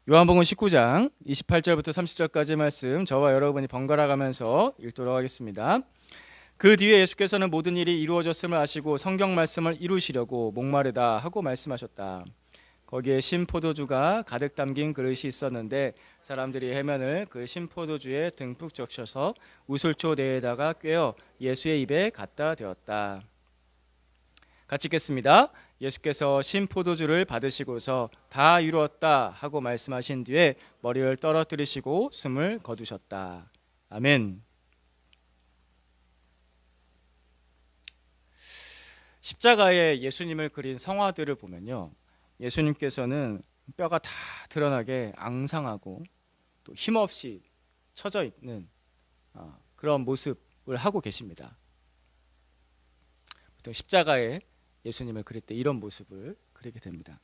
요한복음 19장 28절부터 30절까지 말씀 저와 여러분이 번갈아 가면서 읽도록 하겠습니다. 그 뒤에 예수께서는 모든 일이 이루어졌음을 아시고 성경 말씀을 이루시려고 목마르다 하고 말씀하셨다. 거기에 신포도주가 가득 담긴 그릇이 있었는데 사람들이 해면을 그 신포도주에 듬뿍 적셔서 우슬초 내에다가 꿰어 예수의 입에 갖다 대었다. 같이 읽겠습니다. 예수께서 신포도주를 받으시고서 다 이루었다 하고 말씀하신 뒤에 머리를 떨어뜨리시고 숨을 거두셨다. 아멘. 십자가에 예수님을 그린 성화들을 보면요, 예수님께서는 뼈가 다 드러나게 앙상하고 또 힘없이 처져 있는 그런 모습을 하고 계십니다. 보통 십자가에 예수님을 그릴 때 이런 모습을 그리게 됩니다.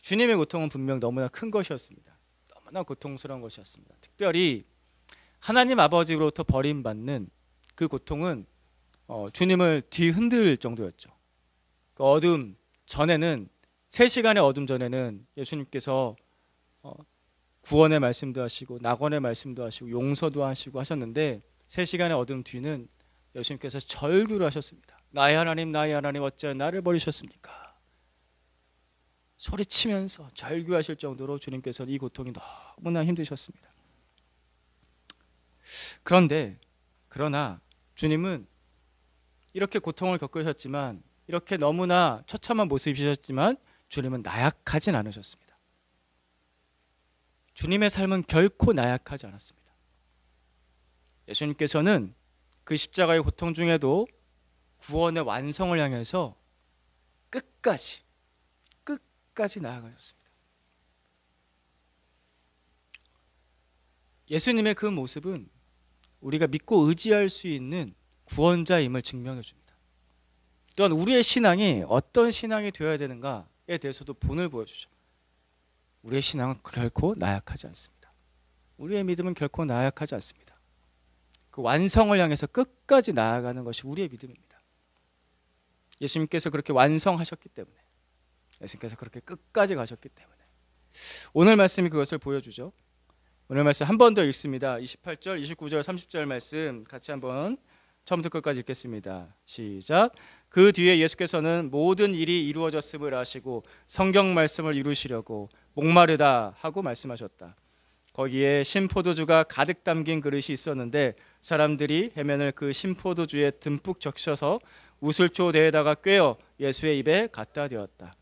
주님의 고통은 분명 너무나 큰 것이었습니다. 너무나 고통스러운 것이었습니다. 특별히 하나님 아버지로부터 버림받는 그 고통은 주님을 뒤흔들 정도였죠. 그 어둠 전에는 3시간의 어둠 전에는 예수님께서 구원의 말씀도 하시고 낙원의 말씀도 하시고 용서도 하시고 하셨는데 3시간의 어둠 뒤는 예수님께서 절규를 하셨습니다. 나의 하나님 어찌하여 나를 버리셨습니까? 소리치면서 절규하실 정도로 주님께서는 이 고통이 너무나 힘드셨습니다. 그러나 주님은 이렇게 고통을 겪으셨지만, 이렇게 너무나 처참한 모습이셨지만 주님은 나약하진 않으셨습니다. 주님의 삶은 결코 나약하지 않았습니다. 예수님께서는 그 십자가의 고통 중에도 구원의 완성을 향해서 끝까지 나아가셨습니다. 예수님의 그 모습은 우리가 믿고 의지할 수 있는 구원자임을 증명해 줍니다. 또한 우리의 신앙이 어떤 신앙이 되어야 되는가에 대해서도 본을 보여주죠. 우리의 신앙은 결코 나약하지 않습니다. 우리의 믿음은 결코 나약하지 않습니다. 그 완성을 향해서 끝까지 나아가는 것이 우리의 믿음입니다. 예수님께서 그렇게 완성하셨기 때문에, 예수님께서 그렇게 끝까지 가셨기 때문에 오늘 말씀이 그것을 보여주죠. 오늘 말씀 한 번 더 읽습니다. 28절, 29절, 30절 말씀 같이 한번 처음부터 끝까지 읽겠습니다. 시작. 그 뒤에 예수께서는 모든 일이 이루어졌음을 아시고 성경 말씀을 이루시려고 목마르다 하고 말씀하셨다. 거기에 신포도주가 가득 담긴 그릇이 있었는데 사람들이 해면을 그 신포도주에 듬뿍 적셔서 우슬초 대에다가 꿰어 예수의 입에 갖다 대었다.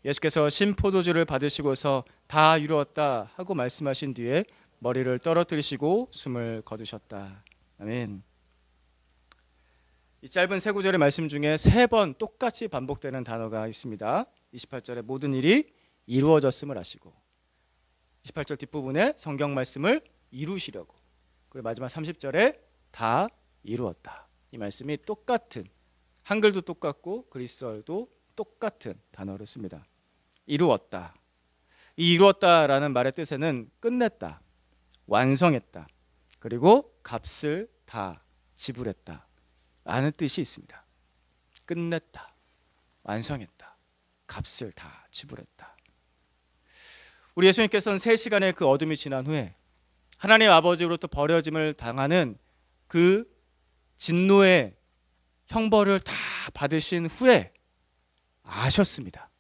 예수께서 신포도주를 받으시고서 다 이루었다 하고 말씀하신 뒤에 머리를 떨어뜨리시고 숨을 거두셨다. 아멘. 이 짧은 3구절의 말씀 중에 3번 똑같이 반복되는 단어가 있습니다. 28절에 모든 일이 이루어졌음을 아시고, 28절 뒷부분에 성경 말씀을 이루시려고, 그리고 마지막 30절에 다 이루었다. 이 말씀이 똑같은, 한글도 똑같고 그리스어도 똑같은 단어를 씁니다. 이루었다. 이 이루었다라는 말의 뜻에는 끝냈다, 완성했다, 그리고 값을 다 지불했다 라는 뜻이 있습니다. 끝냈다, 완성했다, 값을 다 지불했다. 우리 예수님께서는 3시간의 그 어둠이 지난 후에 하나님 아버지로부터 버려짐을 당하는 그 진노의 형벌을 다 받으신 후에 아셨습니다.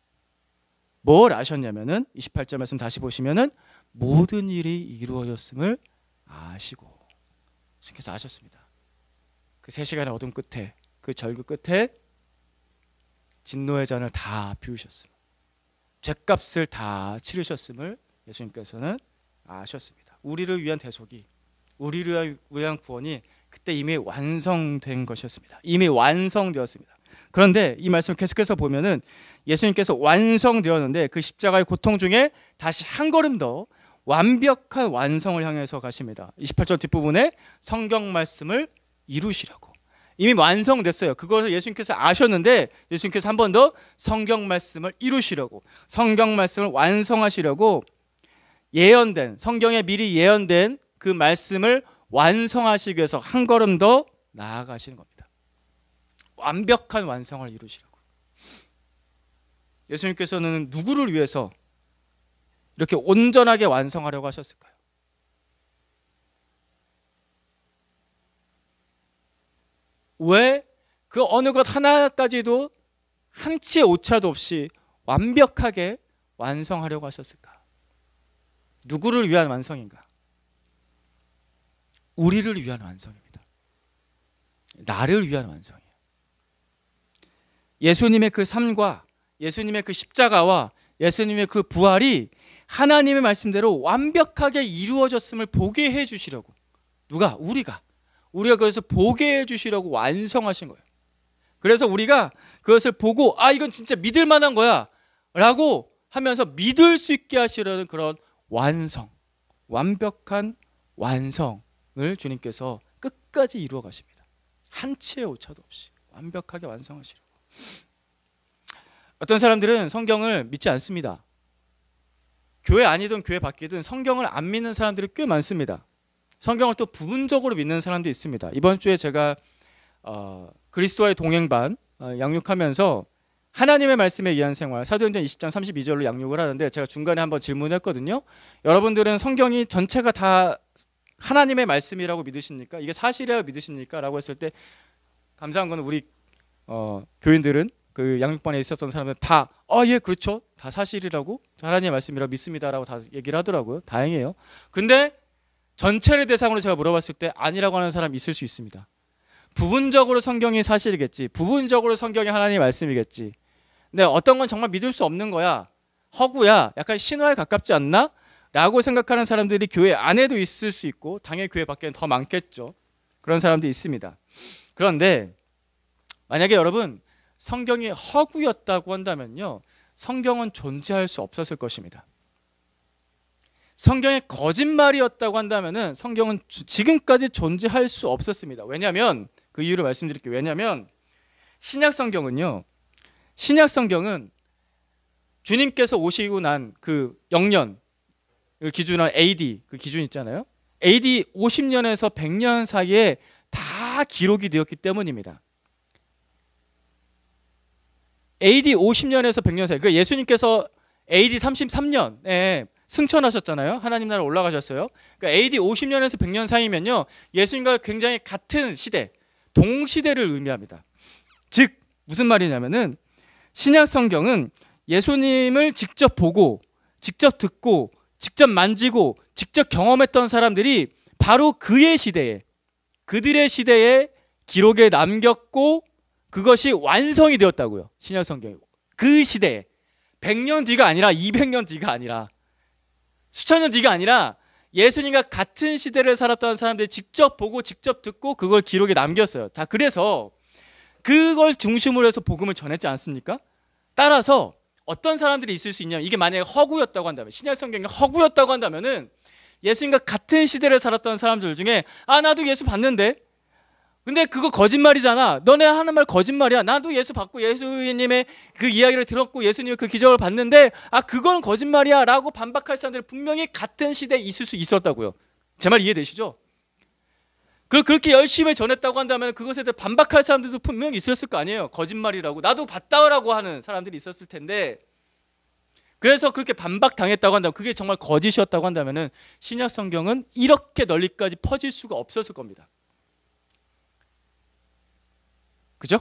뭘 아셨냐면은 28절 말씀 다시 보시면은 모든 일이 이루어졌음을 아시고, 예수님께서 아셨습니다. 그 3시간의 어둠 끝에, 그 절규 끝에 진노의 잔을 다 비우셨음, 죗값을 다 치르셨음을 예수님께서는 아셨습니다. 우리를 위한 대속이, 우리를 위한 구원이 그때 이미 완성된 것이었습니다. 이미 완성되었습니다. 그런데 이 말씀 계속해서 보면은 예수님께서 완성되었는데 그 십자가의 고통 중에 다시 한 걸음 더 완벽한 완성을 향해서 가십니다. 28절 뒷부분에 성경 말씀을 이루시려고, 이미 완성됐어요. 그것을 예수님께서 아셨는데 예수님께서 한 번 더 성경 말씀을 이루시려고, 성경 말씀을 완성하시려고 예언된, 성경에 미리 예언된 그 말씀을 완성하시기 위해서 한 걸음 더 나아가시는 겁니다. 완벽한 완성을 이루시려고. 예수님께서는 누구를 위해서 이렇게 온전하게 완성하려고 하셨을까요? 왜 그 어느 것 하나까지도 한 치의 오차도 없이 완벽하게 완성하려고 하셨을까? 누구를 위한 완성인가? 우리를 위한 완성입니다. 나를 위한 완성이에요. 예수님의 그 삶과 예수님의 그 십자가와 예수님의 그 부활이 하나님의 말씀대로 완벽하게 이루어졌음을 보게 해 주시려고, 누가? 우리가 그것을 보게 해 주시려고 완성하신 거예요. 그래서 우리가 그것을 보고 이건 진짜 믿을 만한 거야 라고 하면서 믿을 수 있게 하시려는 그런 완성, 완벽한 완성을 주님께서 끝까지 이루어 가십니다. 한 치의 오차도 없이 완벽하게 완성하시려고. 어떤 사람들은 성경을 믿지 않습니다. 교회 아니든 교회 밖이든 성경을 안 믿는 사람들이 꽤 많습니다. 성경을 또 부분적으로 믿는 사람도 있습니다. 이번 주에 제가 그리스도와의 동행반 양육하면서 하나님의 말씀에 의한 생활, 사도행전 20장 32절로 양육을 하는데, 제가 중간에 한번 질문했거든요. 여러분들은 성경이 전체가 다 하나님의 말씀이라고 믿으십니까? 이게 사실이라고 믿으십니까? 라고 했을 때 감사한 건 우리 교인들은, 그 양육반에 있었던 사람들은 다 예, 그렇죠, 다 사실이라고, 하나님의 말씀이라고 믿습니다라고 다 얘기를 하더라고요. 다행이에요. 근데 전체를 대상으로 제가 물어봤을 때 아니라고 하는 사람이 있을 수 있습니다. 부분적으로 성경이 사실이겠지, 부분적으로 성경이 하나님의 말씀이겠지, 근데 어떤 건 정말 믿을 수 없는 거야, 허구야, 약간 신화에 가깝지 않나? 라고 생각하는 사람들이 교회 안에도 있을 수 있고, 당연히 교회 밖에는 더 많겠죠. 그런 사람도 있습니다. 그런데 만약에 여러분 성경이 허구였다고 한다면요, 성경은 존재할 수 없었을 것입니다. 성경이 거짓말이었다고 한다면은 성경은 지금까지 존재할 수 없었습니다. 왜냐하면, 그 이유를 말씀드릴게요. 왜냐하면 신약 성경은 주님께서 오시고 난 그 영년을 기준으로 AD, 그 기준 있잖아요. AD 50년에서 100년 사이에 다 기록이 되었기 때문입니다. AD 50년에서 100년 사이, 그 예수님께서 AD 33년에 승천하셨잖아요. 하나님 나라 올라가셨어요. 그러니까 AD 50년에서 100년 사이면요, 예수님과 굉장히 같은 시대, 동시대를 의미합니다. 즉 무슨 말이냐면은, 신약 성경은 예수님을 직접 보고, 직접 듣고, 직접 만지고, 직접 경험했던 사람들이 바로 그의 시대에, 그들의 시대에 기록에 남겼고, 그것이 완성이 되었다고요. 신약 성경이 그 시대에, 100년 뒤가 아니라 200년 뒤가 아니라 수천 년 뒤가 아니라 예수님과 같은 시대를 살았던 사람들이 직접 보고 직접 듣고 그걸 기록에 남겼어요. 자, 그래서 그걸 중심으로 해서 복음을 전했지 않습니까? 따라서 어떤 사람들이 있을 수 있냐면, 이게 만약에 허구였다고 한다면, 신약 성경이 허구였다고 한다면은 예수님과 같은 시대를 살았던 사람들 중에 나도 예수 봤는데, 근데 그거 거짓말이잖아, 너네 하는 말 거짓말이야, 나도 예수 받고 예수님의 그 이야기를 들었고 예수님의 그 기적을 봤는데 그건 거짓말이야 라고 반박할 사람들이 분명히 같은 시대에 있을 수 있었다고요. 제 말 이해되시죠? 그렇게 열심히 전했다고 한다면 그것에 대해 반박할 사람들도 분명히 있었을 거 아니에요. 거짓말이라고, 나도 봤다라고 하는 사람들이 있었을 텐데, 그래서 그렇게 반박당했다고 한다면, 그게 정말 거짓이었다고 한다면 신약 성경은 이렇게 널리까지 퍼질 수가 없었을 겁니다. 그죠?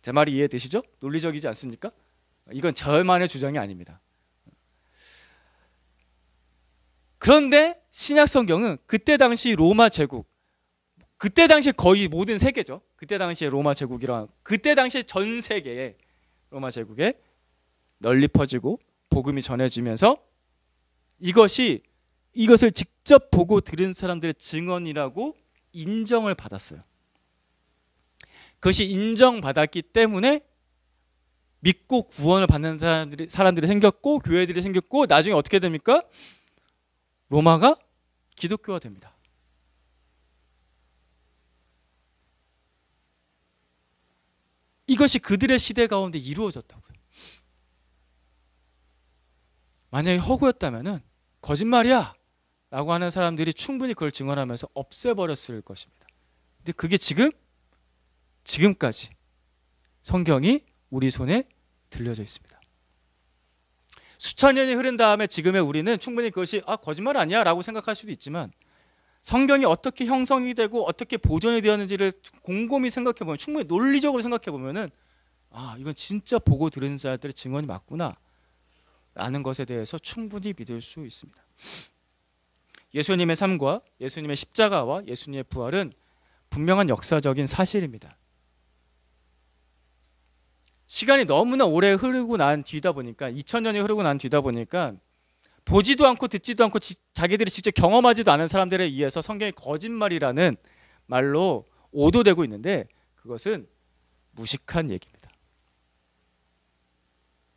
제 말이 이해되시죠? 논리적이지 않습니까? 이건 저만의 주장이 아닙니다. 그런데 신약 성경은 그때 당시 로마 제국, 그때 당시 거의 모든 세계죠. 그때 당시에 로마 제국이랑 그때 당시 전 세계의 로마 제국에 널리 퍼지고 복음이 전해지면서 이것을 직접 보고 들은 사람들의 증언이라고 인정을 받았어요. 그것이 인정받았기 때문에 믿고 구원을 받는 사람들이 생겼고, 교회들이 생겼고, 나중에 어떻게 됩니까? 로마가 기독교화 됩니다. 이것이 그들의 시대 가운데 이루어졌다고요. 만약에 허구였다면 거짓말이야 라고 하는 사람들이 충분히 그걸 증언하면서 없애버렸을 것입니다. 근데 그게 지금까지 성경이 우리 손에 들려져 있습니다. 수천 년이 흐른 다음에 지금의 우리는 충분히 그것이 거짓말 아니야 라고 생각할 수도 있지만, 성경이 어떻게 형성이 되고 어떻게 보존이 되었는지를 곰곰이 생각해 보면, 충분히 논리적으로 생각해 보면은 이건 진짜 보고 들은 자들의 증언이 맞구나 라는 것에 대해서 충분히 믿을 수 있습니다. 예수님의 삶과 예수님의 십자가와 예수님의 부활은 분명한 역사적인 사실입니다. 시간이 너무나 오래 흐르고 난 뒤다 보니까, 2000년이 흐르고 난 뒤다 보니까 보지도 않고 듣지도 않고 자기들이 직접 경험하지도 않은 사람들에 의해서 성경이 거짓말이라는 말로 오도되고 있는데, 그것은 무식한 얘기입니다.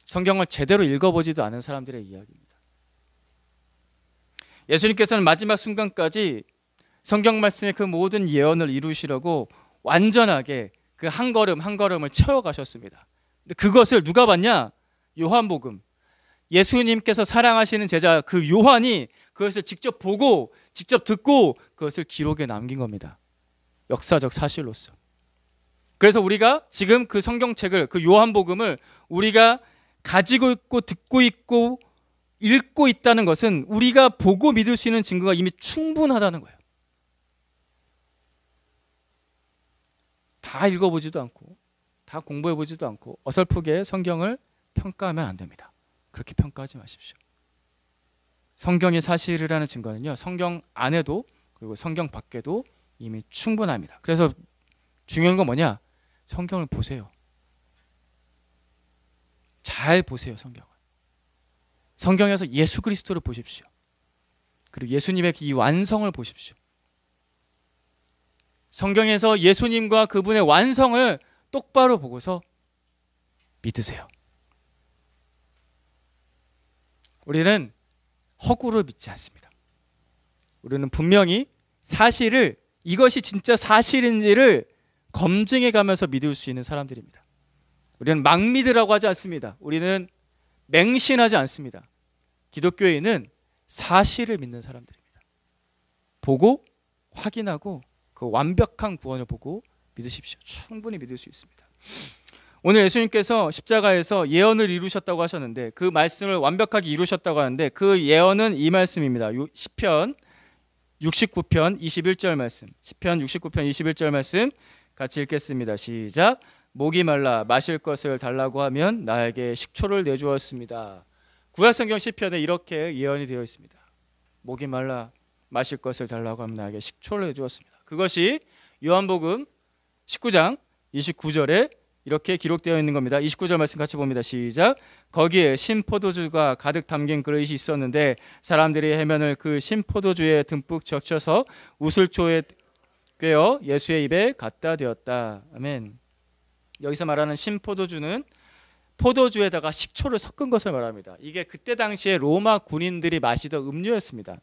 성경을 제대로 읽어보지도 않은 사람들의 이야기입니다. 예수님께서는 마지막 순간까지 성경 말씀의 그 모든 예언을 이루시려고 완전하게 그 한 걸음 한 걸음을 채워가셨습니다. 근데 그것을 누가 봤냐? 요한복음. 예수님께서 사랑하시는 제자 그 요한이 그것을 직접 보고 직접 듣고 그것을 기록에 남긴 겁니다. 역사적 사실로서. 그래서 우리가 지금 그 성경책을, 그 요한복음을 우리가 가지고 있고 듣고 있고 읽고 있다는 것은 우리가 보고 믿을 수 있는 증거가 이미 충분하다는 거예요. 다 읽어보지도 않고 다 공부해보지도 않고 어설프게 성경을 평가하면 안 됩니다. 그렇게 평가하지 마십시오. 성경이 사실이라는 증거는요, 성경 안에도 그리고 성경 밖에도 이미 충분합니다. 그래서 중요한 건 뭐냐? 성경을 보세요. 잘 보세요. 성경에서 예수 그리스도를 보십시오. 그리고 예수님의 이 완성을 보십시오. 성경에서 예수님과 그분의 완성을 똑바로 보고서 믿으세요. 우리는 허구로 믿지 않습니다. 우리는 분명히 사실을, 이것이 진짜 사실인지를 검증해 가면서 믿을 수 있는 사람들입니다. 우리는 막 믿으라고 하지 않습니다. 우리는 맹신하지 않습니다. 기독교인은 사실을 믿는 사람들입니다. 보고 확인하고 그 완벽한 구원을 보고 믿으십시오. 충분히 믿을 수 있습니다. 오늘 예수님께서 십자가에서 예언을 이루셨다고 하셨는데, 그 말씀을 완벽하게 이루셨다고 하는데, 그 예언은 이 말씀입니다. 시편 69편 21절 말씀. 시편 69편 21절 말씀 같이 읽겠습니다. 시작. 목이 말라 마실 것을 달라고 하면 나에게 식초를 내주었습니다. 구약성경 시편에 이렇게 예언이 되어 있습니다. 목이 말라 마실 것을 달라고 하면 나에게 식초를 내주었습니다. 그것이 요한복음 19장 29절에 이렇게 기록되어 있는 겁니다. 29절 말씀 같이 봅니다. 시작. 거기에 신포도주가 가득 담긴 그릇이 있었는데 사람들이 해면을 그 신포도주에 듬뿍 적셔서 우슬초에 꿰어 예수의 입에 갖다 대었다. 아멘. 여기서 말하는 신포도주는 포도주에다가 식초를 섞은 것을 말합니다. 이게 그때 당시에 로마 군인들이 마시던 음료였습니다.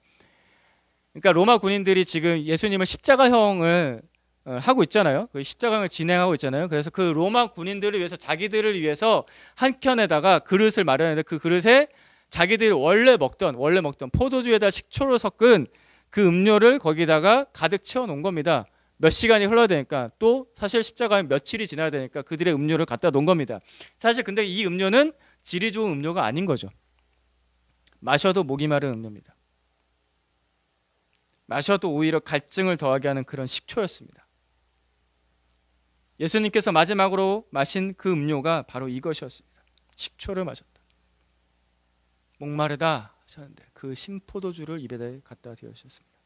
그러니까 로마 군인들이 지금 예수님을 십자가형을 하고 있잖아요. 그 십자가형을 진행하고 있잖아요. 그래서 그 로마 군인들을 위해서, 자기들을 위해서 한 켠에다가 그릇을 마련했는데, 그 그릇에 자기들이 원래 먹던 포도주에다 식초를 섞은 그 음료를 거기다가 가득 채워 놓은 겁니다. 몇 시간이 흘러야 되니까, 또 사실 십자가는 며칠이 지나야 되니까 그들의 음료를 갖다 놓은 겁니다. 사실 근데 이 음료는 질이 좋은 음료가 아닌 거죠. 마셔도 목이 마른 음료입니다. 마셔도 오히려 갈증을 더하게 하는 그런 식초였습니다. 예수님께서 마지막으로 마신 그 음료가 바로 이것이었습니다. 식초를 마셨다. 목마르다 하셨는데 그 신포도주를 입에 갖다 대셨습니다.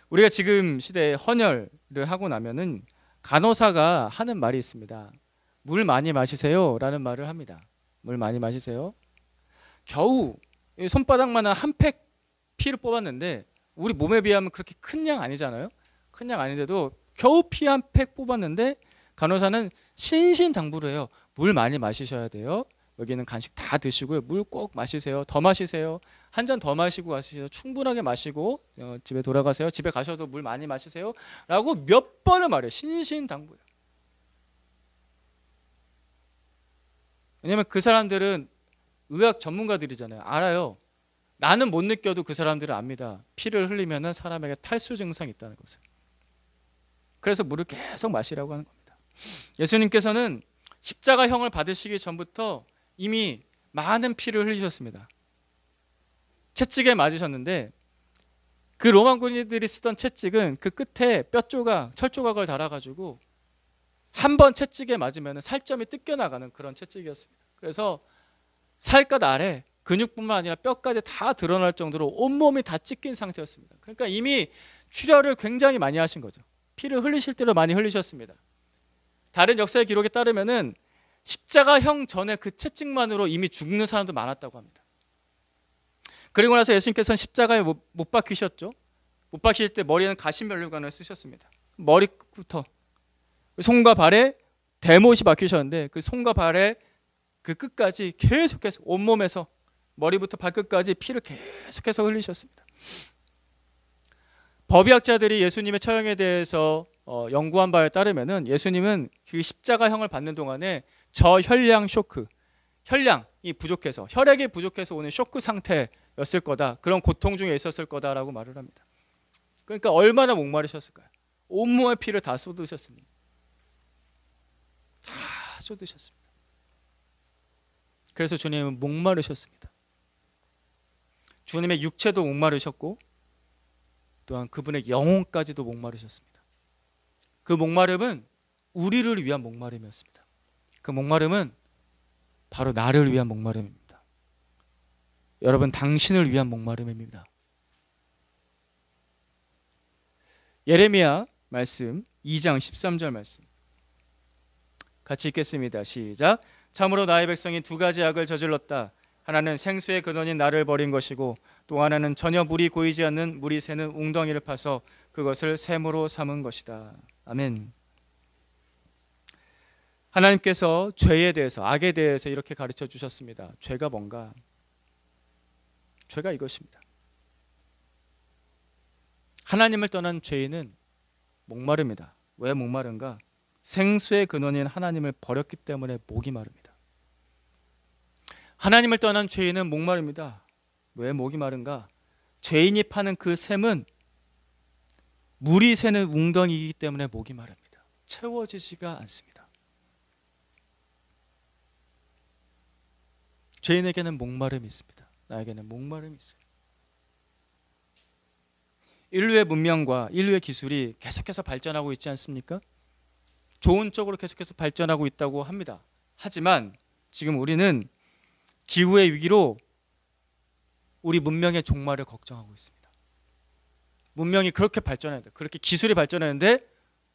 우리가 지금 시대에 헌혈을 하고 나면은 간호사가 하는 말이 있습니다. 물 많이 마시세요 라는 말을 합니다. 물 많이 마시세요. 겨우 손바닥만한 한 팩 피를 뽑았는데, 우리 몸에 비하면 그렇게 큰 양 아니잖아요. 큰 양 아닌데도 겨우 피 한 팩 뽑았는데 간호사는 신신당부를 해요. 물 많이 마시셔야 돼요. 여기는 간식 다 드시고요. 물 꼭 마시세요. 더 마시세요. 한 잔 더 마시고 가시죠. 충분하게 마시고 집에 돌아가세요. 집에 가셔도 물 많이 마시세요. 라고 몇 번을 말해요. 신신당부예요. 왜냐하면 그 사람들은 의학 전문가들이잖아요. 알아요. 나는 못 느껴도 그 사람들은 압니다. 피를 흘리면 사람에게 탈수 증상이 있다는 것을. 그래서 물을 계속 마시라고 하는 겁니다. 예수님께서는 십자가형을 받으시기 전부터 이미 많은 피를 흘리셨습니다. 채찍에 맞으셨는데 그 로마 군인들이 쓰던 채찍은 그 끝에 뼈 조각, 철 조각을 달아가지고 한 번 채찍에 맞으면 살점이 뜯겨나가는 그런 채찍이었습니다. 그래서 살갗 아래 근육뿐만 아니라 뼈까지 다 드러날 정도로 온몸이 다 찢긴 상태였습니다. 그러니까 이미 출혈을 굉장히 많이 하신 거죠. 피를 흘리실 대로 많이 흘리셨습니다. 다른 역사의 기록에 따르면은 십자가형 전에 그 채찍만으로 이미 죽는 사람도 많았다고 합니다. 그리고 나서 예수님께서는 십자가에 못 박히셨죠. 못 박히실 때 머리에는 가시면류관을 쓰셨습니다. 머리부터 손과 발에 대못이 박히셨는데 그 손과 발에 그 끝까지 계속해서 온몸에서 머리부터 발끝까지 피를 계속해서 흘리셨습니다. 법의학자들이 예수님의 처형에 대해서 연구한 바에 따르면은 예수님은 그 십자가형을 받는 동안에 저혈량 쇼크, 혈량이 부족해서 혈액이 부족해서 오는 쇼크 상태였을 거다. 그런 고통 중에 있었을 거다라고 말을 합니다. 그러니까 얼마나 목마르셨을까요? 온몸의 피를 다 쏟으셨습니다. 다 쏟으셨습니다. 그래서 주님은 목마르셨습니다. 주님의 육체도 목마르셨고 또한 그분의 영혼까지도 목마르셨습니다. 그 목마름은 우리를 위한 목마름이었습니다. 그 목마름은 바로 나를 위한 목마름입니다. 여러분, 당신을 위한 목마름입니다. 예레미야 말씀 2장 13절 말씀 같이 읽겠습니다. 시작. 참으로 나의 백성이 두 가지 악을 저질렀다. 하나는 생수의 근원인 나를 버린 것이고 또 하나는 전혀 물이 고이지 않는 물이 새는 웅덩이를 파서 그것을 샘으로 삼은 것이다. 아멘. 하나님께서 죄에 대해서, 악에 대해서 이렇게 가르쳐 주셨습니다. 죄가 뭔가? 죄가 이것입니다. 하나님을 떠난 죄인은 목마릅니다. 왜 목마른가? 생수의 근원인 하나님을 버렸기 때문에 목이 마릅니다. 하나님을 떠난 죄인은 목마릅니다. 왜 목이 마른가? 죄인이 파는 그 샘은 물이 새는 웅덩이이기 때문에 목이 마릅니다. 채워지지가 않습니다. 죄인에게는 목마름이 있습니다. 나에게는 목마름이 있어요. 인류의 문명과 인류의 기술이 계속해서 발전하고 있지 않습니까? 좋은 쪽으로 계속해서 발전하고 있다고 합니다. 하지만 지금 우리는 기후의 위기로 우리 문명의 종말을 걱정하고 있습니다. 문명이 그렇게 발전했는데, 그렇게 기술이 발전했는데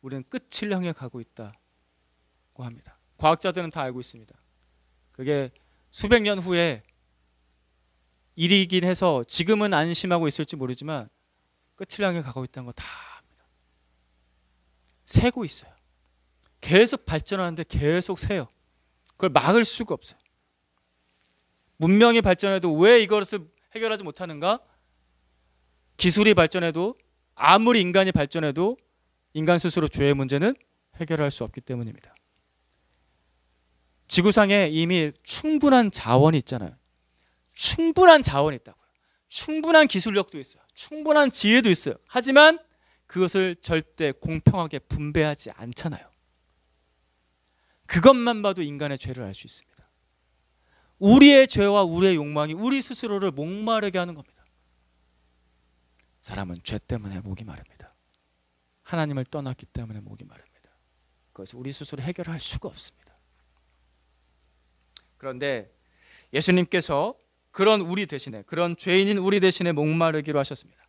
우리는 끝을 향해 가고 있다고 합니다. 과학자들은 다 알고 있습니다. 그게 수백 년 후에 일이긴 해서 지금은 안심하고 있을지 모르지만 끝을 향해 가고 있다는 거 다 압니다. 새고 있어요. 계속 발전하는데 계속 새요. 그걸 막을 수가 없어요. 문명이 발전해도 왜 이것을 해결하지 못하는가? 기술이 발전해도, 아무리 인간이 발전해도 인간 스스로 죄의 문제는 해결할 수 없기 때문입니다. 지구상에 이미 충분한 자원이 있잖아요. 충분한 자원이 있다고요. 충분한 기술력도 있어요. 충분한 지혜도 있어요. 하지만 그것을 절대 공평하게 분배하지 않잖아요. 그것만 봐도 인간의 죄를 알 수 있습니다. 우리의 죄와 우리의 욕망이 우리 스스로를 목마르게 하는 겁니다. 사람은 죄 때문에 목이 마릅니다. 하나님을 떠났기 때문에 목이 마릅니다. 그것을 우리 스스로 해결할 수가 없습니다. 그런데 예수님께서 그런 우리 대신에, 그런 죄인인 우리 대신에 목마르기로 하셨습니다.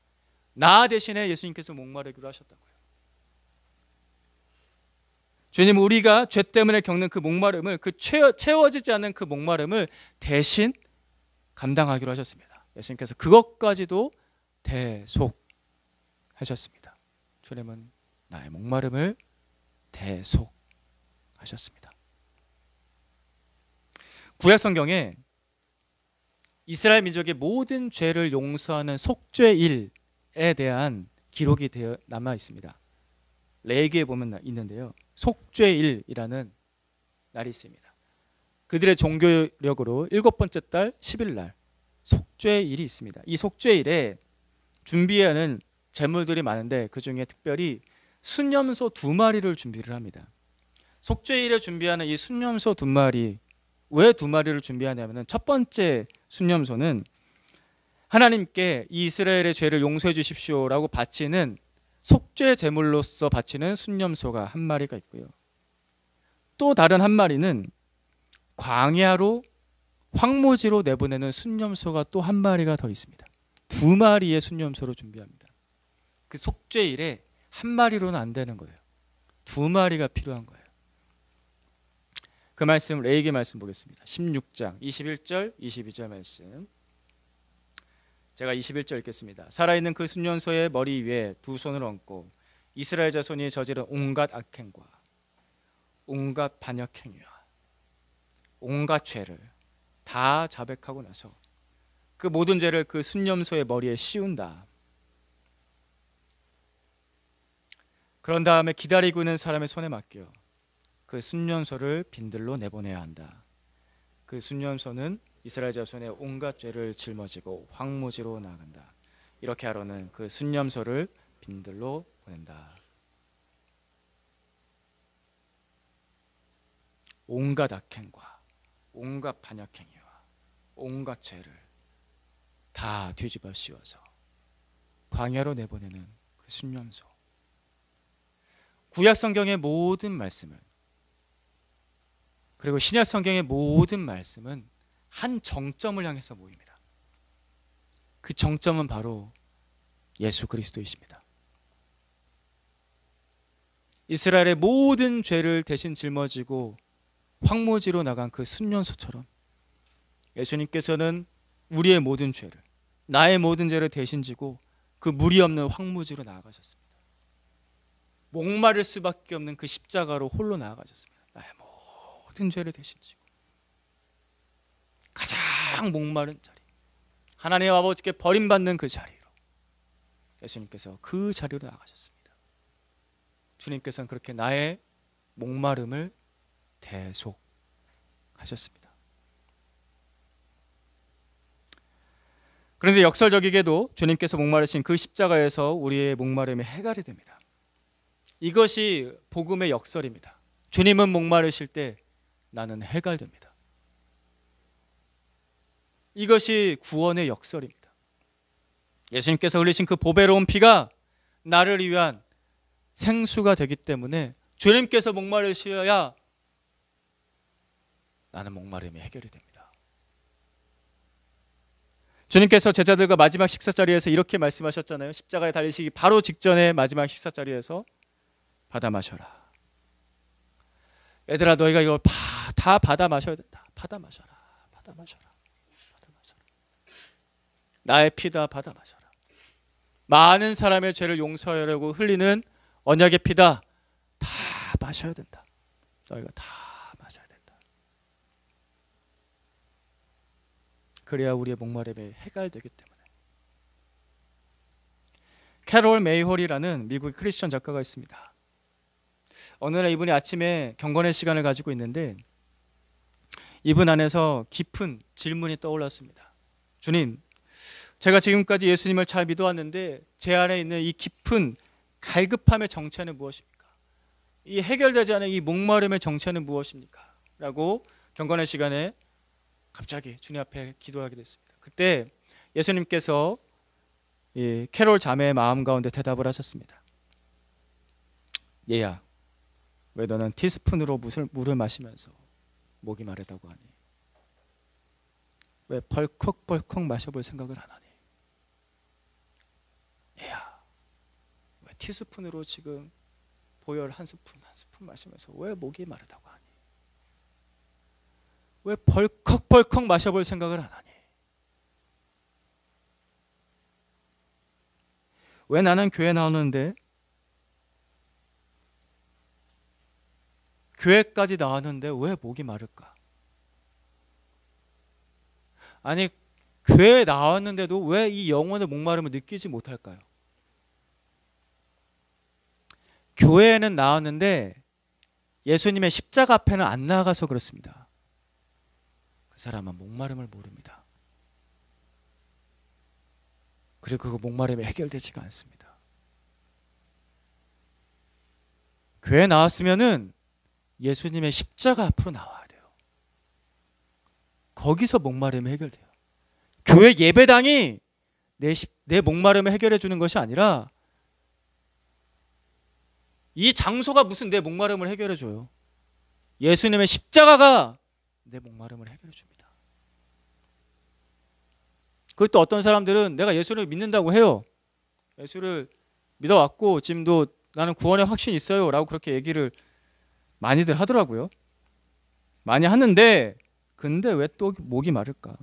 나 대신에 예수님께서 목마르기로 하셨다고요. 주님, 우리가 죄 때문에 겪는 그 목마름을, 그 채워지지 않는 그 목마름을 대신 감당하기로 하셨습니다. 예수님께서 그것까지도 대속하셨습니다. 주님은 나의 목마름을 대속하셨습니다. 구약 성경에 이스라엘 민족의 모든 죄를 용서하는 속죄일에 대한 기록이 되어 남아 있습니다. 레위기에 보면 있는데요. 속죄일이라는 날이 있습니다. 그들의 종교력으로 7번째 달 10일 날 속죄일이 있습니다. 이 속죄일에 준비하는 제물들이 많은데 그 중에 특별히 순념소 2마리를 준비를 합니다. 속죄일에 준비하는 이 순념소 2마리, 왜 두 마리를 준비하냐면은 첫 번째 순념소는 하나님께 이 이스라엘의 죄를 용서해 주십시오라고 바치는 속죄 제물로서 바치는 순념소가 한 마리가 있고요. 또 다른 한 마리는 광야로 황무지로 내보내는 순념소가 또 한 마리가 더 있습니다. 두 마리의 순념소로 준비합니다. 그 속죄일에 한 마리로는 안 되는 거예요. 두 마리가 필요한 거예요. 그 말씀, 레위기 말씀 보겠습니다. 16장 21절 22절 말씀. 제가 21절 읽겠습니다. 살아있는 그 순년소의 머리 위에 두 손을 얹고 이스라엘 자손이 저지른 온갖 악행과 온갖 반역행위와 온갖 죄를 다 자백하고 나서 그 모든 죄를 그 순념소의 머리에 씌운다. 그런 다음에 기다리고 있는 사람의 손에 맡겨 그 순념소를 빈들로 내보내야 한다. 그 순념소는 이스라엘 자손의 온갖 죄를 짊어지고 황무지로 나간다. 이렇게 하러는 그 순념소를 빈들로 보낸다. 온갖 악행과 온갖 반역행위와 온갖 죄를 다 뒤집어 씌워서 광야로 내보내는 그 순념소. 구약 성경의 모든 말씀을 그리고 신약 성경의 모든 말씀은 한 정점을 향해서 모입니다. 그 정점은 바로 예수 그리스도이십니다. 이스라엘의 모든 죄를 대신 짊어지고 황무지로 나간 그 순년소처럼 예수님께서는 우리의 모든 죄를, 나의 모든 죄를 대신 지고 그 무리 없는 황무지로 나아가셨습니다. 목마를 수밖에 없는 그 십자가로 홀로 나아가셨습니다. 나의 모든 죄를 대신 지고 가장 목마른 자리, 하나님 아버지께 버림받는 그 자리로 예수님께서 그 자리로 나가셨습니다. 주님께서는 그렇게 나의 목마름을 대속하셨습니다. 그런데 역설적이게도 주님께서 목마르신 그 십자가에서 우리의 목마름이 해결이 됩니다. 이것이 복음의 역설입니다. 주님은 목마르실 때 나는 해결됩니다. 이것이 구원의 역설입니다. 예수님께서 흘리신 그 보배로운 피가 나를 위한 생수가 되기 때문에 주님께서 목마르셔야 나는 목마름이 해결이 됩니다. 주님께서 제자들과 마지막 식사 자리에서 이렇게 말씀하셨잖아요. 십자가에 달리시기 바로 직전에 마지막 식사 자리에서 받아 마셔라. 얘들아, 너희가 이걸 다 받아 마셔야 된다. 받아 마셔라. 받아 마셔라. 받아 마셔라. 나의 피다. 받아 마셔라. 많은 사람의 죄를 용서하려고 흘리는 언약의 피다. 다 마셔야 된다. 너희가 다 마셔야 된다. 그래야 우리의 목마름이 해결되기 때문에. 캐롤 메이홀이라는 미국의 크리스천 작가가 있습니다. 어느 날 이분이 아침에 경건의 시간을 가지고 있는데 이분 안에서 깊은 질문이 떠올랐습니다. 주님, 제가 지금까지 예수님을 잘 믿어왔는데 제 안에 있는 이 깊은 갈급함의 정체는 무엇입니까? 이 해결되지 않은 이 목마름의 정체는 무엇입니까? 라고 경건의 시간에 갑자기 주님 앞에 기도하게 됐습니다. 그때 예수님께서 이 캐롤 자매의 마음 가운데 대답을 하셨습니다. 얘야, 왜 너는 티스푼으로 물을 마시면서 목이 마르다고 하니? 왜 벌컥벌컥 마셔볼 생각을 안 하니? 얘야, 왜 티스푼으로 지금 보혈 한 스푼 마시면서 왜 목이 마르다고 하니? 왜 벌컥벌컥 마셔볼 생각을 안 하니? 왜 나는 교회 나오는데 교회까지 나왔는데 왜 목이 마를까? 아니, 교회에 나왔는데도 왜 이 영혼의 목마름을 느끼지 못할까요? 교회에는 나왔는데 예수님의 십자가 앞에는 안 나가서 그렇습니다. 그 사람은 목마름을 모릅니다. 그리고 그 목마름이 해결되지가 않습니다. 교회에 나왔으면은 예수님의 십자가 앞으로 나와야 돼요. 거기서 목마름이 해결돼요. 교회 예배당이 내 목마름을 해결해 주는 것이 아니라 이 장소가 무슨 내 목마름을 해결해 줘요. 예수님의 십자가가 내 목마름을 해결해 줍니다. 그리고 또 어떤 사람들은 내가 예수를 믿는다고 해요. 예수를 믿어왔고 지금도 나는 구원에 확신이 있어요 라고 그렇게 얘기를 많이들 하더라고요. 많이 하는데 근데 왜 또 목이 마를까?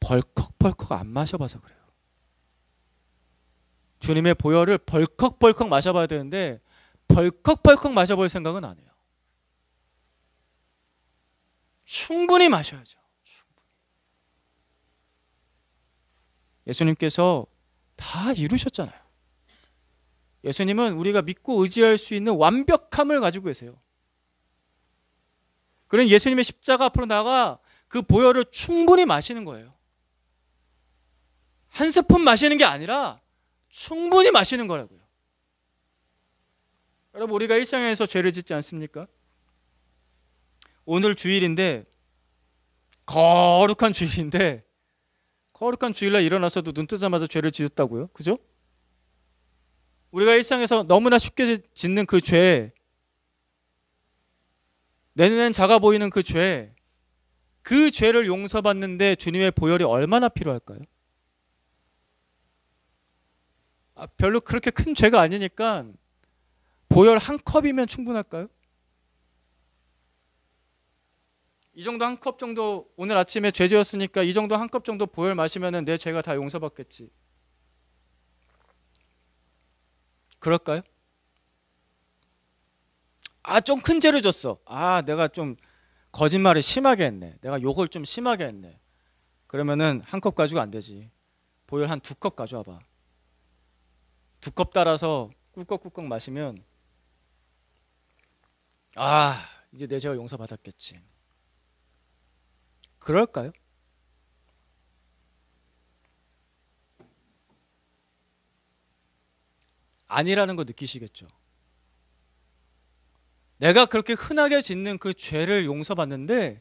벌컥벌컥 안 마셔봐서 그래요. 주님의 보혈을 벌컥벌컥 마셔봐야 되는데 벌컥벌컥 마셔볼 생각은 안 해요. 충분히 마셔야죠. 충분히. 예수님께서 다 이루셨잖아요. 예수님은 우리가 믿고 의지할 수 있는 완벽함을 가지고 계세요. 그런 예수님의 십자가 앞으로 나가 그 보혈을 충분히 마시는 거예요. 한 스푼 마시는 게 아니라 충분히 마시는 거라고요. 여러분, 우리가 일상에서 죄를 짓지 않습니까? 오늘 주일인데, 거룩한 주일인데, 거룩한 주일날 일어나서도 눈 뜨자마자 죄를 짓었다고요? 그죠? 우리가 일상에서 너무나 쉽게 짓는 그 죄, 내 눈엔 작아 보이는 그 죄, 그 죄를 용서받는데 주님의 보혈이 얼마나 필요할까요? 별로 그렇게 큰 죄가 아니니까 보혈 한 컵이면 충분할까요? 이 정도 한 컵 정도 오늘 아침에 죄 지었으니까 이 정도 한 컵 정도 보혈 마시면 내 죄가 다 용서받겠지. 그럴까요? 좀 큰 죄를 졌어. 내가 좀 거짓말을 심하게 했네. 내가 욕을 좀 심하게 했네. 그러면은 한 컵 가지고 안 되지. 보혈 한 2컵 가져와 봐. 2컵 따라서 꿀꺽꿀꺽 마시면 이제 내 죄가 용서받았겠지. 그럴까요? 아니라는 거 느끼시겠죠? 내가 그렇게 흔하게 짓는 그 죄를 용서받는데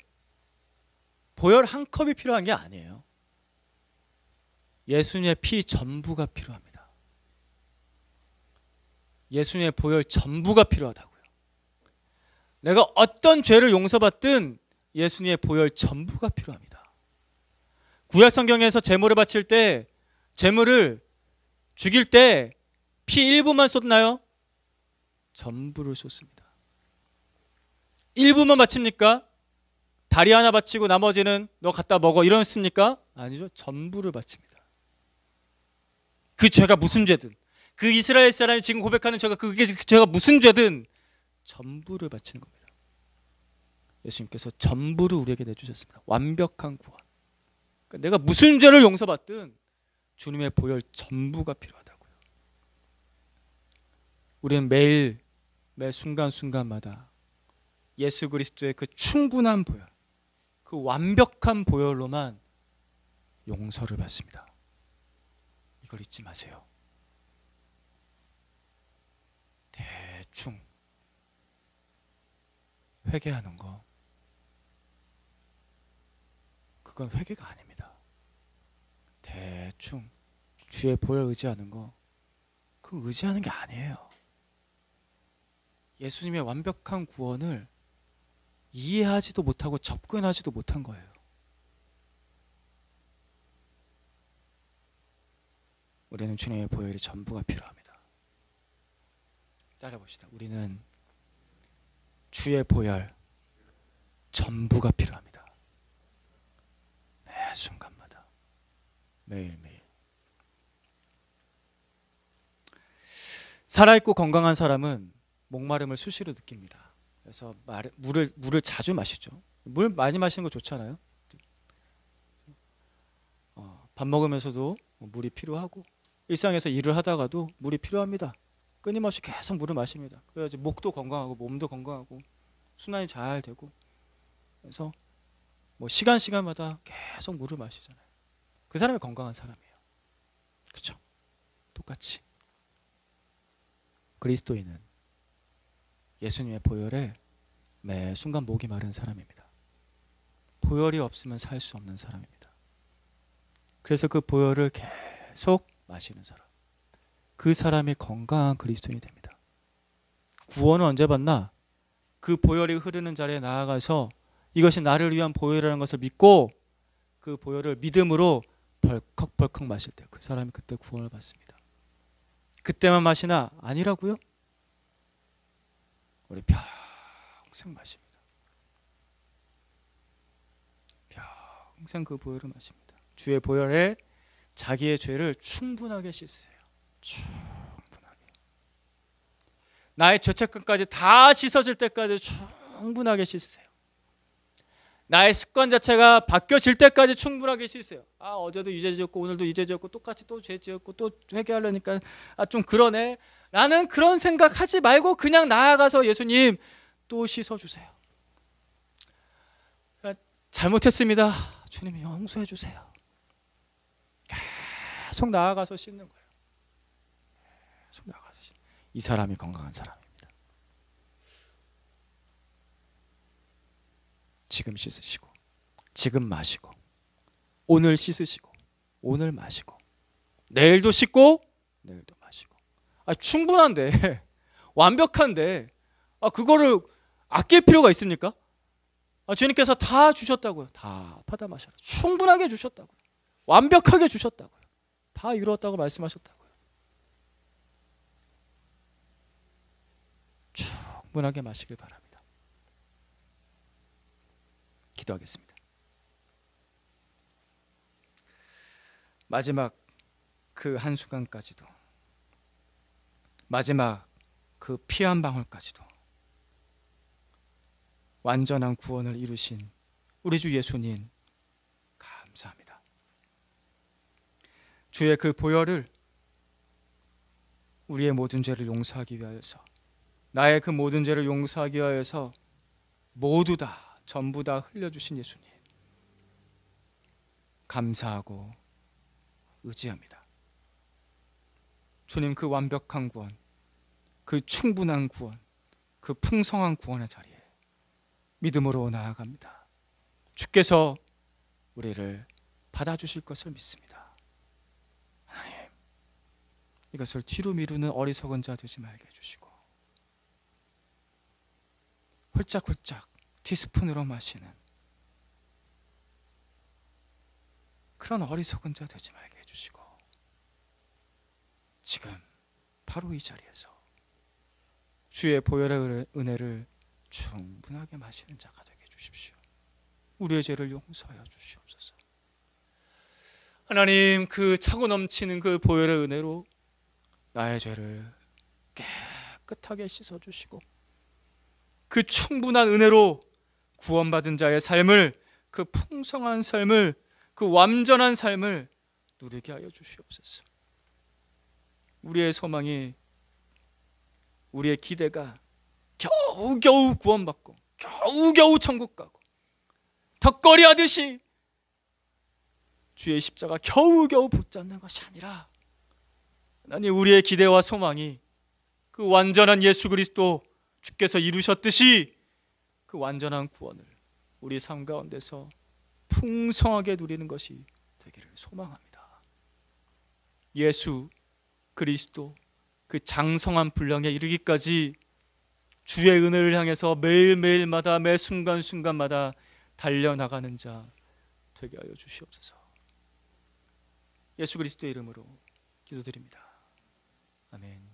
보혈 한 컵이 필요한 게 아니에요. 예수님의 피 전부가 필요합니다. 예수님의 보혈 전부가 필요하다고요. 내가 어떤 죄를 용서받든 예수님의 보혈 전부가 필요합니다. 구약 성경에서 제물을 바칠 때, 제물을 죽일 때 피 일부만 쏟나요? 전부를 쏟습니다. 일부만 바칩니까? 다리 하나 바치고 나머지는 너 갖다 먹어 이렇습니까? 아니죠. 전부를 바칩니다. 그 죄가 무슨 죄든, 그 이스라엘 사람이 지금 고백하는 죄가 그게 죄가 무슨 죄든 전부를 바치는 겁니다. 예수님께서 전부를 우리에게 내주셨습니다. 완벽한 구원. 그러니까 내가 무슨 죄를 용서받든 주님의 보혈 전부가 필요하다고요. 우리는 매 순간순간마다 예수 그리스도의 그 충분한 보혈, 그 완벽한 보혈로만 용서를 받습니다. 이걸 잊지 마세요. 대충 회개하는 거, 그건 회개가 아닙니다. 대충 주의 보혈 의지하는 거, 그건 의지하는 게 아니에요. 예수님의 완벽한 구원을 이해하지도 못하고 접근하지도 못한 거예요. 우리는 주님의 보혈이 전부가 필요합니다. 따라봅시다. 우리는 주의 보혈 전부가 필요합니다. 매 순간마다, 매일매일. 살아있고 건강한 사람은 목마름을 수시로 느낍니다. 그래서 물을 자주 마시죠. 물 많이 마시는 거 좋잖아요. 밥 먹으면서도 물이 필요하고, 일상에서 일을 하다가도 물이 필요합니다. 끊임없이 계속 물을 마십니다. 그래야지 목도 건강하고 몸도 건강하고 순환이 잘 되고, 그래서 시간마다 계속 물을 마시잖아요. 그 사람이 건강한 사람이에요. 그렇죠? 똑같이 그리스도인은 예수님의 보혈에 매 순간 목이 마른 사람입니다. 보혈이 없으면 살 수 없는 사람입니다. 그래서 그 보혈을 계속 마시는 사람, 그 사람이 건강한 그리스도인이 됩니다. 구원은 언제 받나? 그 보혈이 흐르는 자리에 나아가서 이것이 나를 위한 보혈이라는 것을 믿고 그 보혈을 믿음으로 벌컥벌컥 마실 때 그 사람이 그때 구원을 받습니다. 그때만 마시나? 아니라고요? 우리 평생 마십니다. 평생 그 보혈을 마십니다. 주의 보혈에 자기의 죄를 충분하게 씻으세요. 충분하게. 나의 죄책감까지 다 씻어질 때까지 충분하게 씻으세요. 나의 습관 자체가 바뀌어질 때까지 충분하게 씻으세요. 어제도 이제 지었고 오늘도 이제 지었고 똑같이 또 죄 지었고 또 회개하려니까 좀 그러네 라는 그런 생각하지 말고 그냥 나아가서 예수님 또 씻어주세요. 잘못했습니다. 주님 용서해 주세요. 계속 나아가서 씻는 거예요. 계속 나아가서 씻는. 이 사람이 건강한 사람입니다. 지금 씻으시고 지금 마시고 오늘 씻으시고 오늘 마시고 내일도 씻고 내일도 마시고 충분한데 완벽한데 그거를 아낄 필요가 있습니까? 주님께서 다 주셨다고요. 다 받아 마셔라. 충분하게 주셨다고요. 완벽하게 주셨다고요. 다 이루었다고 말씀하셨다고요. 충분하게 마시길 바랍니다. 기도하겠습니다. 마지막 그 한순간까지도, 마지막 그 피 한 방울까지도 완전한 구원을 이루신 우리 주 예수님 감사합니다. 주의 그 보혈을 우리의 모든 죄를 용서하기 위하여서, 나의 그 모든 죄를 용서하기 위하여서 모두 다 전부 다 흘려주신 예수님 감사하고 의지합니다. 주님 그 완벽한 구원, 그 충분한 구원, 그 풍성한 구원의 자리에 믿음으로 나아갑니다. 주께서 우리를 받아주실 것을 믿습니다. 하나님, 이것을 뒤로 미루는 어리석은 자 되지 말게 해주시고 홀짝홀짝 티스푼으로 마시는 그런 어리석은 자 되지 말게 해주시고 지금 바로 이 자리에서 주의 보혈의 은혜를 충분하게 마시는 자가 되게 해주십시오. 우리의 죄를 용서하여 주시옵소서. 하나님, 그 차고 넘치는 그 보혈의 은혜로 나의 죄를 깨끗하게 씻어주시고 그 충분한 은혜로 구원받은 자의 삶을, 그 풍성한 삶을, 그 완전한 삶을 누리게 하여 주시옵소서. 우리의 소망이, 우리의 기대가 겨우겨우 구원받고 겨우겨우 천국 가고 덕거리 하듯이 주의 십자가 겨우겨우 붙잡는 것이 아니라, 하나님, 우리의 기대와 소망이 그 완전한 예수 그리스도 주께서 이루셨듯이 그 완전한 구원을 우리 삶 가운데서 풍성하게 누리는 것이 되기를 소망합니다. 예수 그리스도 그 장성한 분량에 이르기까지 주의 은혜를 향해서 매일매일마다 매 순간순간마다 달려나가는 자 되게 하여 주시옵소서. 예수 그리스도의 이름으로 기도드립니다. 아멘.